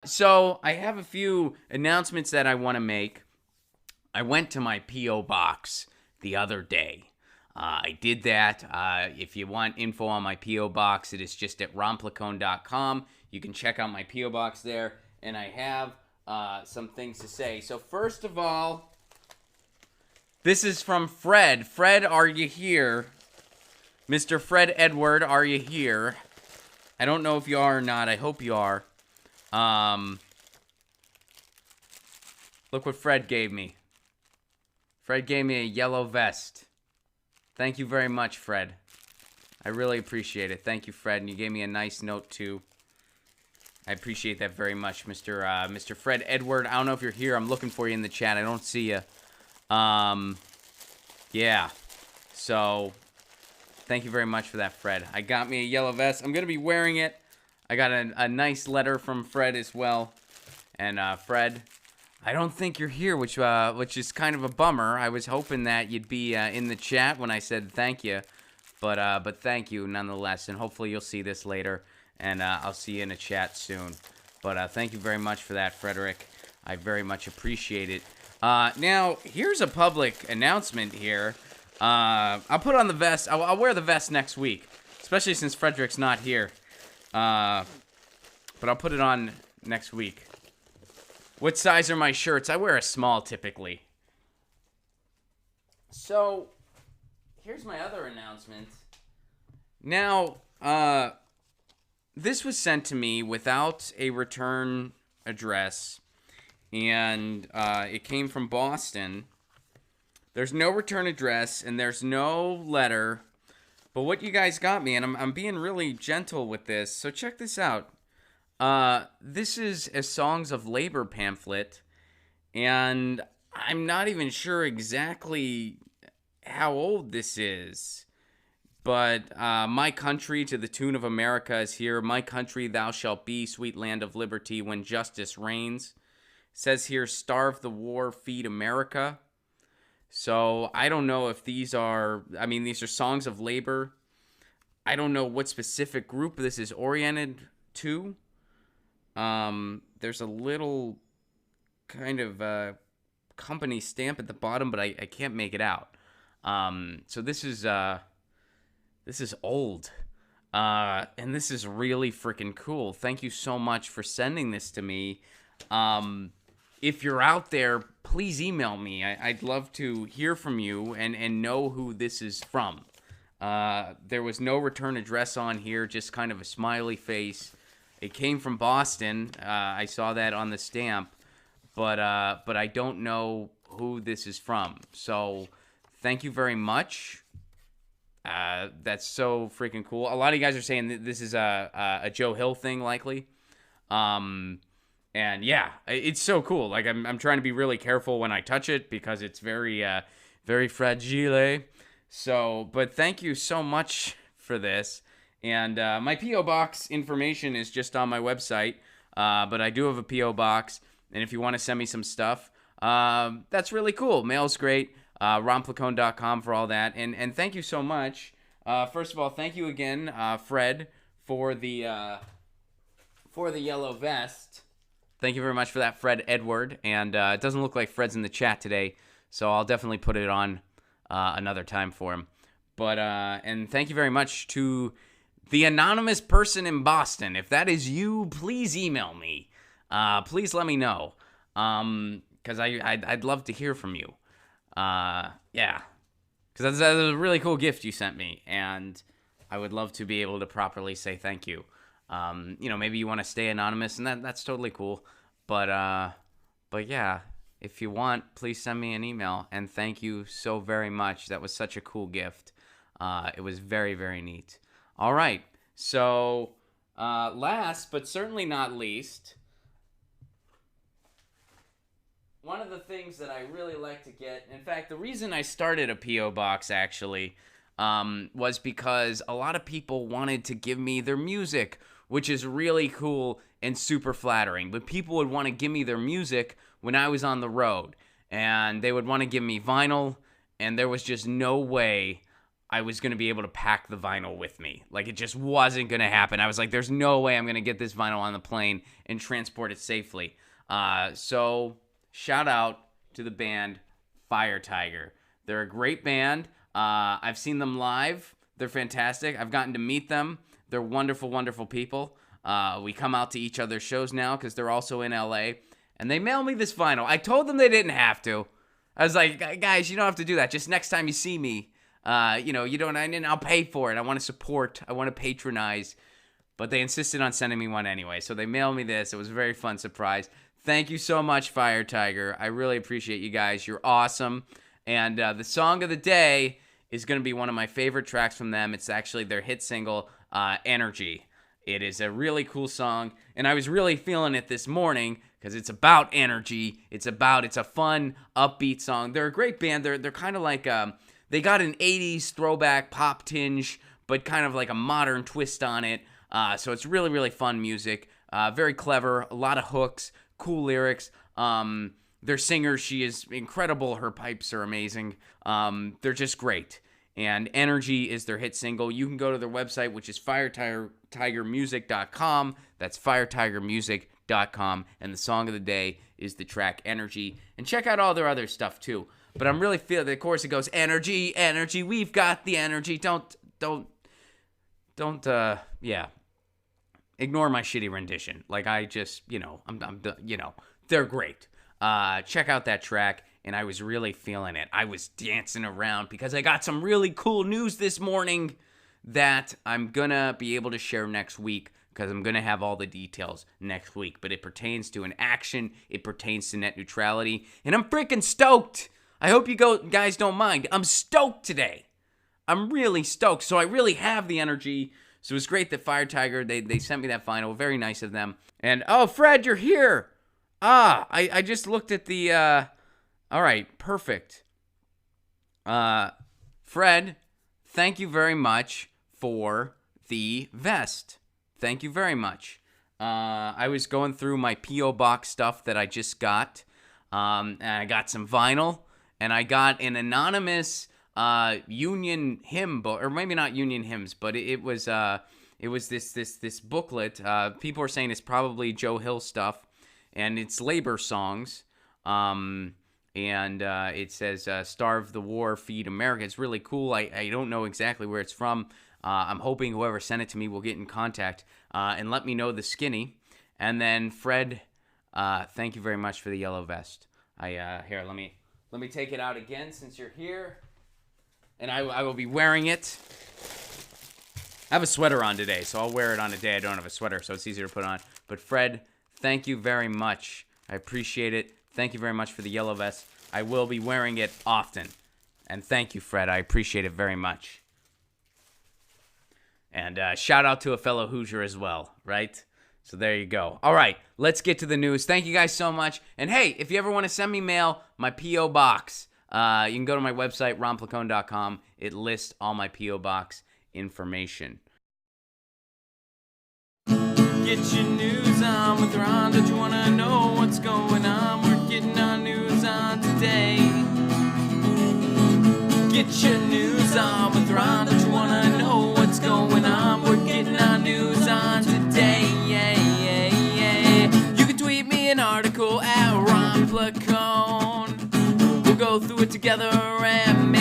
So I have a few announcements that I want to make. I went to my P.O. box the other day. I did that. If you want info on my P.O. box, it is just at romplacone.com. You can check out my P.O. box there, and I have some things to say. So first of all, this is from Fred. Fred, are you here? Mr. Fred Edward, are you here? I don't know if you are or not. I hope you are. Look what Fred gave me. Fred gave me a yellow vest. Thank you very much, Fred. I really appreciate it. Thank you, Fred. And you gave me a nice note, too. I appreciate that very much, Mr. Fred Edward. I don't know if you're here. I'm looking for you in the chat. I don't see you. Yeah. So, thank you very much for that, Fred. I got me a yellow vest. I'm going to be wearing it. I got a nice letter from Fred as well. And, Fred, I don't think you're here, which is kind of a bummer. I was hoping that you'd be in the chat when I said thank you. But thank you nonetheless. And hopefully you'll see this later. And I'll see you in a chat soon. But thank you very much for that, Frederick. I very much appreciate it. Now, here's a public announcement here. I'll put on the vest. I'll wear the vest next week, especially since Frederick's not here. But I'll put it on next week. What size are my shirts? I wear a small typically. So, here's my other announcement. Now, this was sent to me without a return address, and it came from Boston. There's no return address, and there's no letter. But what you guys got me, and I'm being really gentle with this, so check this out. This is a Songs of Labor pamphlet, and I'm not even sure exactly how old this is. But my country to the tune of America is here. My country thou shalt be, sweet land of liberty, when justice reigns. It says here, starve the war, feed America. So I don't know if these are Songs of Labor. I don't know what specific group this is oriented to. There's a little kind of company stamp at the bottom, but I can't make it out. So this is old. And this is really freaking cool. Thank you so much for sending this to me. If you're out there, please email me. I'd love to hear from you and know who this is from. There was no return address on here, just kind of a smiley face. It came from Boston. I saw that on the stamp, but I don't know who this is from. So thank you very much. That's so freaking cool. A lot of you guys are saying that this is a Joe Hill thing, likely. And yeah, it's so cool. Like I'm trying to be really careful when I touch it because it's very, very fragile. So, but thank you so much for this. And my P.O. box information is just on my website. But I do have a P.O. box, and if you want to send me some stuff, that's really cool. Mail's great. romplacone.com for all that. And thank you so much. First of all, thank you again, Fred, for the yellow vest. Thank you very much for that, Fred Edward. And it doesn't look like Fred's in the chat today, so I'll definitely put it on another time for him. But and thank you very much to the anonymous person in Boston. If that is you, please email me. Please let me know, because I'd love to hear from you. Yeah, because that's a really cool gift you sent me, and I would love to be able to properly say thank you. Maybe you want to stay anonymous, and that's totally cool. But yeah, if you want, please send me an email, and thank you so very much. That was such a cool gift. It was very, very neat. All right, so last but certainly not least, one of the things that I really like to get, in fact, the reason I started a P.O. box actually was because a lot of people wanted to give me their music, which is really cool and super flattering. But people would want to give me their music when I was on the road, and they would want to give me vinyl, and there was just no way I was going to be able to pack the vinyl with me. Like, it just wasn't going to happen. I was like, there's no way I'm going to get this vinyl on the plane and transport it safely. So shout out to the band Fire Tiger. They're a great band. I've seen them live. They're fantastic. I've gotten to meet them. They're wonderful, wonderful people. We come out to each other's shows now because they're also in LA. And they mail me this vinyl. I told them they didn't have to. I was like, guys, you don't have to do that. Just next time you see me, you don't, and I'll pay for it. I want to support. I want to patronize. But they insisted on sending me one anyway. So they mailed me this. It was a very fun surprise. Thank you so much, Fire Tiger. I really appreciate you guys. You're awesome. And the song of the day is going to be one of my favorite tracks from them. It's actually their hit single, Energy. It is a really cool song. And I was really feeling it this morning because it's about energy. It's a fun, upbeat song. They're a great band. They're kind of like, they got an 80s throwback pop tinge, but kind of like a modern twist on it. So it's really, really fun music. Very clever, a lot of hooks, cool lyrics. Their singer, she is incredible. Her pipes are amazing. They're just great. And Energy is their hit single. You can go to their website, which is firetigermusic.com. That's firetigermusic.com. And the song of the day is the track Energy. And check out all their other stuff too. But I'm really feeling the chorus. It goes, energy, energy, we've got the energy. Don't, yeah. Ignore my shitty rendition. Like, I just, they're great. Check out that track. And I was really feeling it. I was dancing around because I got some really cool news this morning that I'm going to be able to share next week because I'm going to have all the details next week. But it pertains to an action. It pertains to net neutrality. And I'm freaking stoked. I hope you guys don't mind. I'm stoked today. I'm really stoked. So I really have the energy. So it was great that Fire Tiger, they sent me that vinyl. Very nice of them. And, oh, Fred, you're here. I just looked at the... All right, perfect. Fred, thank you very much for the vest. Thank you very much. I was going through my P.O. Box stuff that I just got, and I got some vinyl, and I got an anonymous Union hymn book, or maybe not Union hymns, but it was this booklet. People are saying it's probably Joe Hill stuff, and it's labor songs. And it says, starve the war, feed America. It's really cool. I don't know exactly where it's from. I'm hoping whoever sent it to me will get in contact and let me know the skinny. And then Fred, thank you very much for the yellow vest. Here, let me take it out again since you're here. And I will be wearing it. I have a sweater on today, so I'll wear it on a day I don't have a sweater, so it's easier to put on. But Fred, thank you very much. I appreciate it. Thank you very much for the yellow vest. I will be wearing it often. And thank you, Fred. I appreciate it very much. And shout out to a fellow Hoosier as well, right? So there you go. All right, let's get to the news. Thank you guys so much. And hey, if you ever want to send me mail, my P.O. Box, you can go to my website, ronplacone.com. It lists all my P.O. Box information. Get your news on with Ron. Don't you want to know what's going on? We're getting our news on today. Get your news on with Ron. Don't you want to know what's going on? We're getting our news on today. Yeah, yeah, yeah. You can tweet me an article at Ron Placone. We'll go through it together and